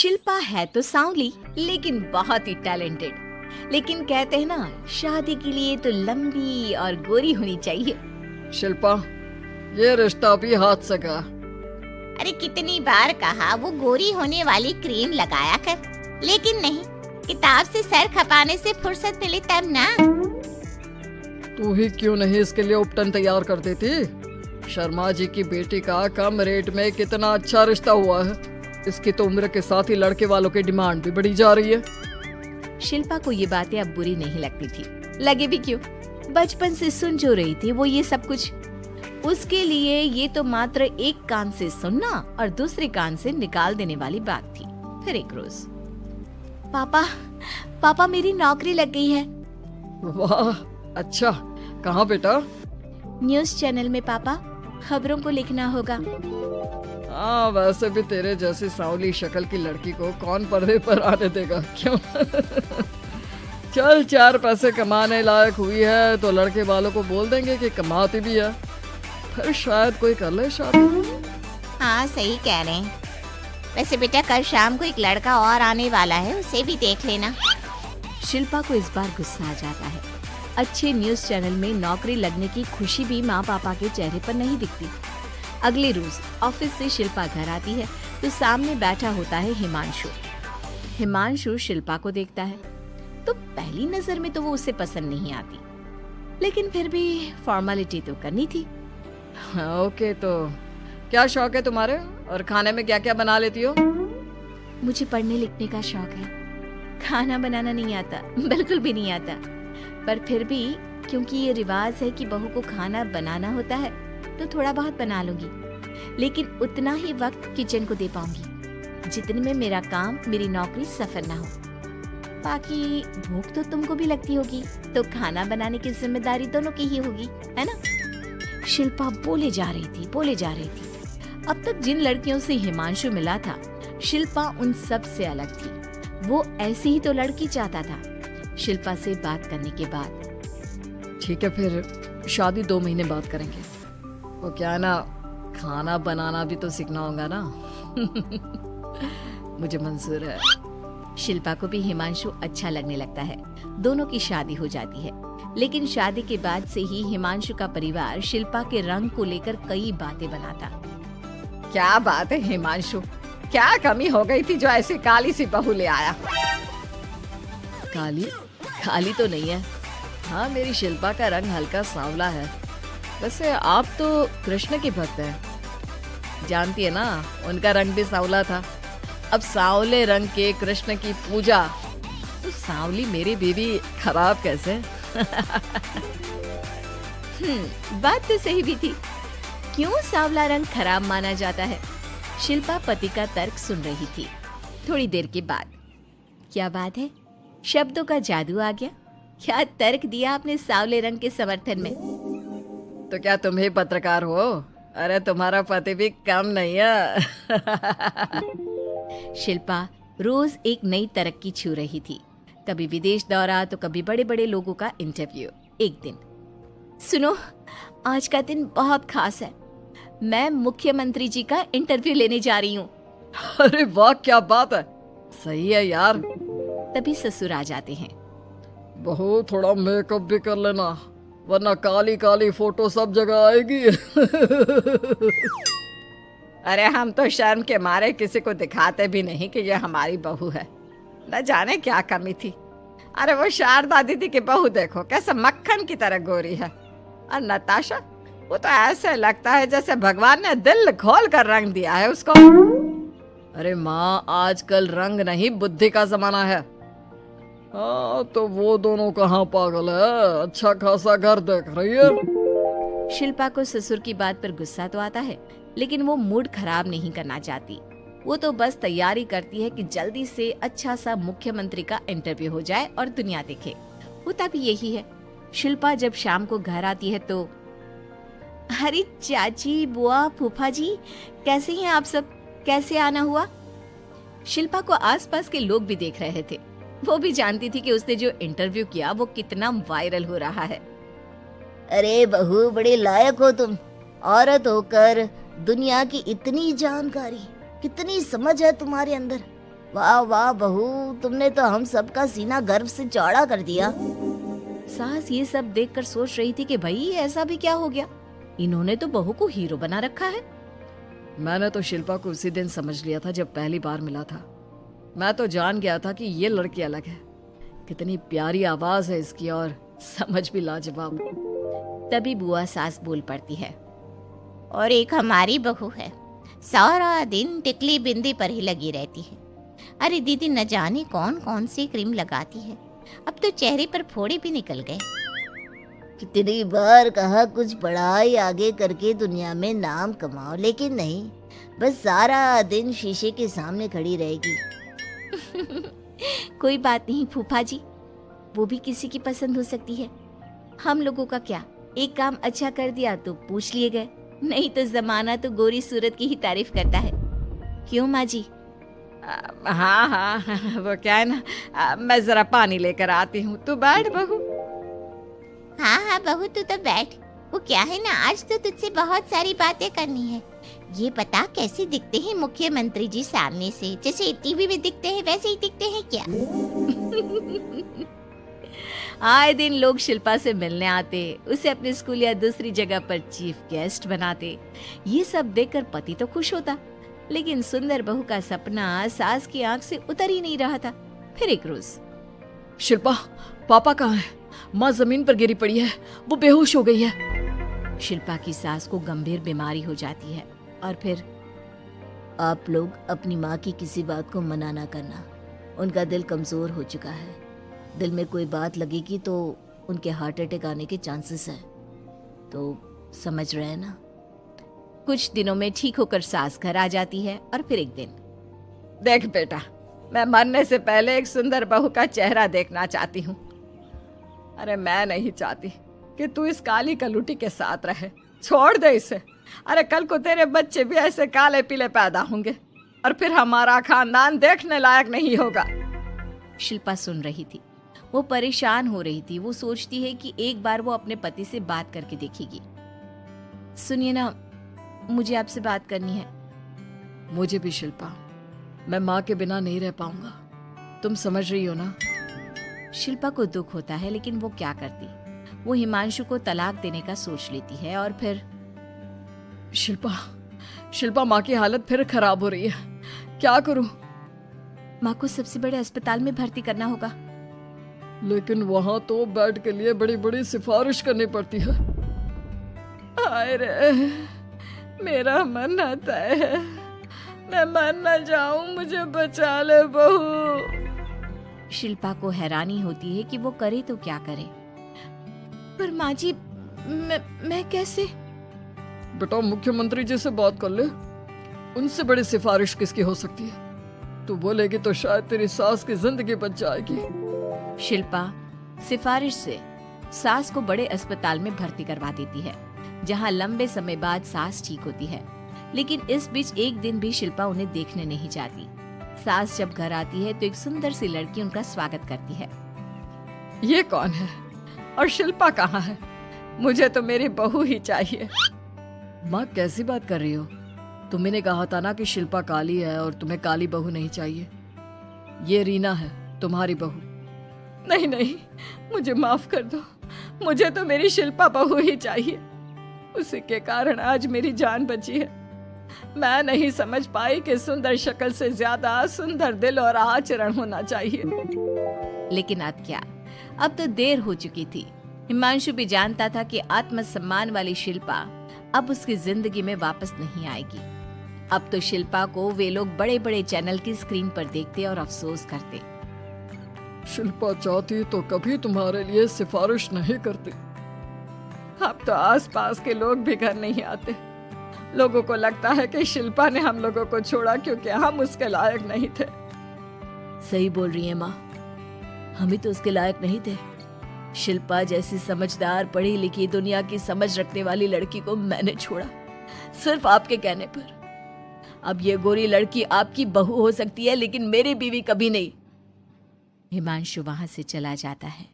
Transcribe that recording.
शिल्पा है तो सांवली लेकिन बहुत ही टैलेंटेड। लेकिन कहते हैं ना, शादी के लिए तो लंबी और गोरी होनी चाहिए। शिल्पा, ये रिश्ता भी हाथ से गया। अरे कितनी बार कहा वो गोरी होने वाली क्रीम लगाया कर, लेकिन नहीं, किताब से सर खपाने से फुर्सत मिले तब ना। तू ही क्यों नहीं इसके लिए उपटन तैयार कर देती? शर्मा जी की बेटी का कम रेट में कितना अच्छा रिश्ता हुआ है। इसकी तो उम्र के साथ ही लड़के वालों की डिमांड भी बढ़ी जा रही है। शिल्पा को ये बातें अब बुरी नहीं लगती थी। लगे भी क्यों, बचपन से सुन जो रही थी वो ये सब कुछ। उसके लिए ये तो मात्र एक कान से सुनना और दूसरे कान से निकाल देने वाली बात थी। फिर एक रोज, पापा मेरी नौकरी लग गई है। वाह, अच्छा, कहाँ बेटा? न्यूज़ चैनल में पापा, खबरों को लिखना होगा। हाँ, वैसे भी तेरे जैसी सांवली शक्ल की लड़की को कौन पर्दे पर आने देगा, क्यों? चल, 4 पैसे कमाने लायक हुई है तो लड़के वालों को बोल देंगे कि कमाती भी है, फिर शायद कोई कर ले शादी। हाँ, सही कह रहे हैं। वैसे बेटा, कल शाम को एक लड़का और आने वाला है, उसे भी देख लेना। शिल्पा को इस बार गुस्सा आ जाता है। अच्छे न्यूज़ चैनल में नौकरी लगने की खुशी भी माँ पापा के चेहरे पर नहीं दिखती। अगले रोज ऑफिस से शिल्पा घर आती है तो सामने बैठा होता है हिमांशु। हिमांशु शिल्पा को देखता है तो पहली नजर में तो वो उसे पसंद नहीं आती, लेकिन फिर भी फॉर्मेलिटी तो करनी थी। ओके, तो क्या शौक है तुम्हारे और खाने में क्या क्या बना लेती हो? मुझे पढ़ने लिखने का शौक है, खाना बनाना नहीं आता, बिल्कुल भी नहीं आता। पर फिर भी क्योंकि ये रिवाज है कि बहू को खाना बनाना होता है तो थोड़ा बहुत बना लूंगी, लेकिन उतना ही वक्त किचन को दे पाऊंगी जितने में मेरा काम, मेरी नौकरी सफर ना हो। बाकी भूख तो तुमको भी लगती होगी, तो खाना बनाने की जिम्मेदारी दोनों की ही होगी, है ना? शिल्पा बोले जा रही थी। अब तक जिन लड़कियों से हिमांशु मिला था, शिल्पा उन सब से अलग थी। वो ऐसी ही तो लड़की चाहता था। शिल्पा से बात करने के बाद, ठीक है, फिर शादी 2 महीने बाद करेंगे। वो क्या है ना, खाना बनाना भी तो सीखना होगा ना। मुझे मंजूर है। शिल्पा को भी हिमांशु अच्छा लगने लगता है। दोनों की शादी हो जाती है, लेकिन शादी के बाद से ही हिमांशु का परिवार शिल्पा के रंग को लेकर कई बातें बनाता। क्या बात है हिमांशु, क्या कमी हो गई थी जो ऐसी काली सी बहू ले आया? काली तो नहीं है। हाँ, मेरी शिल्पा का रंग हल्का सांवला है। वैसे आप तो कृष्ण के भक्त हैं, जानती है ना, उनका रंग भी सांवला था। अब सांवले रंग के कृष्ण की पूजा, तो सांवली मेरी बीवी खराब कैसे? बात तो सही भी थी। क्यों सांवला रंग खराब माना जाता है? शिल्पा पति का तर्क सुन रही थी। थोड़ी देर के बाद, क्या बात है, शब्दों का जादू आ गया। क्या तर्क दिया आपने सांवले रंग के समर्थन में? तो क्या तुम ही पत्रकार हो? अरे तुम्हारा पति भी कम नहीं है। शिल्पा रोज एक नई तरक्की छू रही थी। कभी विदेश दौरा तो कभी बड़े बड़े लोगों का इंटरव्यू। एक दिन, सुनो, आज का दिन बहुत खास है, मैं मुख्यमंत्री जी का इंटरव्यू लेने जा रही हूँ। अरे वाह, क्या बात है, सही है यार। तभी ससुर आ जाते हैं। बहू, थोड़ा मेकअप भी कर लेना, वरना काली काली फोटो सब जगह आएगी। अरे हम तो शर्म के मारे किसी को दिखाते भी नहीं कि ये हमारी बहू है। न जाने क्या कमी थी। अरे वो शारदा दीदी की बहू देखो, कैसे मक्खन की तरह गोरी है। और नताशा, वो तो ऐसे लगता है जैसे भगवान ने दिल खोल कर रंग दिया है उसको। अरे माँ, आजकल रंग नहीं, बुद्धि का जमाना है। हाँ, तो वो दोनों कहाँ पागल है, अच्छा खासा घर देख रही है। शिल्पा को ससुर की बात पर गुस्सा तो आता है, लेकिन वो मूड खराब नहीं करना चाहती। वो तो बस तैयारी करती है कि जल्दी से अच्छा सा मुख्यमंत्री का इंटरव्यू हो जाए और दुनिया देखे। होता भी यही है। शिल्पा जब शाम को घर आती है तो, अरे चाची, बुआ, फूफा जी, कैसे हैं आप सब? कैसे आना हुआ? शिल्पा को आसपास के लोग भी देख रहे थे। वो भी जानती थी कि उसने जो इंटरव्यू किया वो कितना वायरल हो रहा है। अरे बहू, बड़े लायक हो तुम। औरत होकर दुनिया की इतनी जानकारी, कितनी समझ है तुम्हारे अंदर। वाह वाह बहू, तुमने तो हम सबका सीना गर्व से चौड़ा कर दिया। सास ये सब देखकर सोच रही थी कि भाई ऐसा भी क्या हो गया, इन्होंने तो बहू को हीरो बना रखा है। मैंने तो शिल्पा को उसी दिन समझ लिया था जब पहली बार मिला था। मैं तो जान गया था कि ये लड़की अलग है। कितनी प्यारी आवाज है इसकी और समझ भी लाजवाब। तभी बुआ सास बोल पड़ती है। और एक हमारी बहू है, सारा दिन टिकली बिंदी पर ही लगी रहती है। अरे दीदी, न जाने कौन कौन सी क्रीम लगाती है, अब तो चेहरे पर फोड़े भी निकल गए। कितनी बार कहा कुछ पढ़ाई आगे करके दुनिया में नाम कमाओ, लेकिन नहीं, बस सारा दिन शीशे के सामने खड़ी रहेगी। कोई बात नहीं फूफा जी, वो भी किसी की पसंद हो सकती है। हम लोगों का क्या, एक काम अच्छा कर दिया तो पूछ लिए गए, नहीं तो जमाना तो गोरी सूरत की ही तारीफ करता है। क्यों माँ जी? हाँ हाँ, वो क्या है ना, मैं जरा पानी लेकर आती हूँ, तू बैठ बहू। हाँ हाँ बहू, तू तो बैठ। वो क्या है ना, आज तो तुझसे बहुत सारी बातें करनी है। ये बता, कैसे दिखते हैं मुख्यमंत्री जी सामने से? जैसे टीवी में दिखते हैं वैसे ही दिखते हैं क्या? आए दिन लोग शिल्पा से मिलने आते, उसे अपने स्कूल या दूसरी जगह पर चीफ गेस्ट बनाते। ये सब देखकर पति तो खुश होता, लेकिन सुंदर बहू का सपना सास की आंख से उतर ही नहीं रहा था। फिर एक रोज, शिल्पा, पापा कहाँ है? माँ जमीन पर गिरी पड़ी है, वो बेहोश हो गई है। शिल्पा की सास को गंभीर बीमारी हो जाती है और फिर आप लोग अपनी माँ की किसी बात को मना ना करना, उनका दिल कमजोर हो चुका है। दिल में कोई बात लगेगी तो उनके हार्ट अटैक आने के चांसेस हैं, तो समझ रहे हैं ना। कुछ दिनों में ठीक होकर सास घर आ जाती है और फिर एक दिन, देख बेटा, मैं मरने से पहले एक सुंदर बहू का चेहरा देखना चाहती हूँ। अरे मैं नहीं चाहती कि तू इस काली कलूटी के साथ रहे, छोड़ दे इसे। अरे कल को तेरे बच्चे भी ऐसे काले पीले पैदा होंगे और फिर हमारा खानदान देखने लायक नहीं होगा। शिल्पा सुन रही थी, वो परेशान हो रही थी। वो सोचती है कि एक बार वो अपने पति से बात करके देखेगी। सुनिए ना, मुझे आपसे बात करनी है। मुझे भी शिल्पा, मैं माँ के बिना नहीं रह पाऊंगा, तुम समझ रही हो ना। शिल्पा को दुख होता है, लेकिन वो क्या करती। वो हिमांशु को तलाक देने का सोच लेती है और फिर शिल्पा, माँ की हालत फिर खराब हो रही है, क्या करूं? माँ को सबसे बड़े अस्पताल में भर्ती करना होगा। लेकिन वहां तो बेड के लिए बड़ी बड़ी सिफारिश करनी पड़ती है। हाय रे, मेरा मन आता है, मैं मर न जाऊं, मुझे बचा ले बहू। शिल्पा को हैरानी होती है कि वो करे तो क्या करे। पर माँ जी, मैं कैसे? बेटा, मुख्यमंत्री जी से बात कर ले, उनसे बड़ी सिफारिश किसकी हो सकती है? तू बोलेगी तो शायद तेरी सास की जिंदगी बच जाएगी। शिल्पा सिफारिश से सास को बड़े अस्पताल में भर्ती करवा देती है, जहां लंबे समय बाद सास ठीक होती है। लेकिन इस बीच एक दिन भी शिल्पा उन्हें देखने नहीं जाती। सास जब घर आती है तो एक सुंदर सी लड़की उनका स्वागत करती है। ये कौन है और शिल्पा कहाँ है? मुझे तो मेरी बहू ही चाहिए। माँ, कैसी बात कर रही हो? तुमने कहा था ना कि शिल्पा काली है और तुम्हें काली बहू नहीं चाहिए। ये रीना है, तुम्हारी बहू। नहीं नहीं, मुझे माफ कर दो, मुझे तो मेरी शिल्पा बहू ही चाहिए। उसी के कारण आज मेरी जान बची है। मैं नहीं समझ पाई कि सुंदर शक्ल से ज्यादा सुंदर दिल और आचरण होना चाहिए। लेकिन अब क्या, अब तो देर हो चुकी थी। हिमांशु भी जानता था कि आत्मसम्मान वाली शिल्पा अब उसकी जिंदगी में वापस नहीं आएगी। अब तो शिल्पा को वे लोग बड़े बड़े चैनल की स्क्रीन पर देखते और अफसोस करते। शिल्पा चाहती तो कभी तुम्हारे लिए सिफारिश नहीं करती। अब तो आसपास के लोग भी घर नहीं आते। लोगों को लगता है कि शिल्पा ने हम लोगों को छोड़ा क्योंकि हम उसके लायक नहीं थे। सही बोल रही है माँ, हम ही तो उसके लायक नहीं थे। शिल्पा जैसी समझदार, पढ़ी लिखी, दुनिया की समझ रखने वाली लड़की को मैंने छोड़ा, सिर्फ आपके कहने पर। अब ये गोरी लड़की आपकी बहू हो सकती है, लेकिन मेरी बीवी कभी नहीं। हिमांशु वहां से चला जाता है।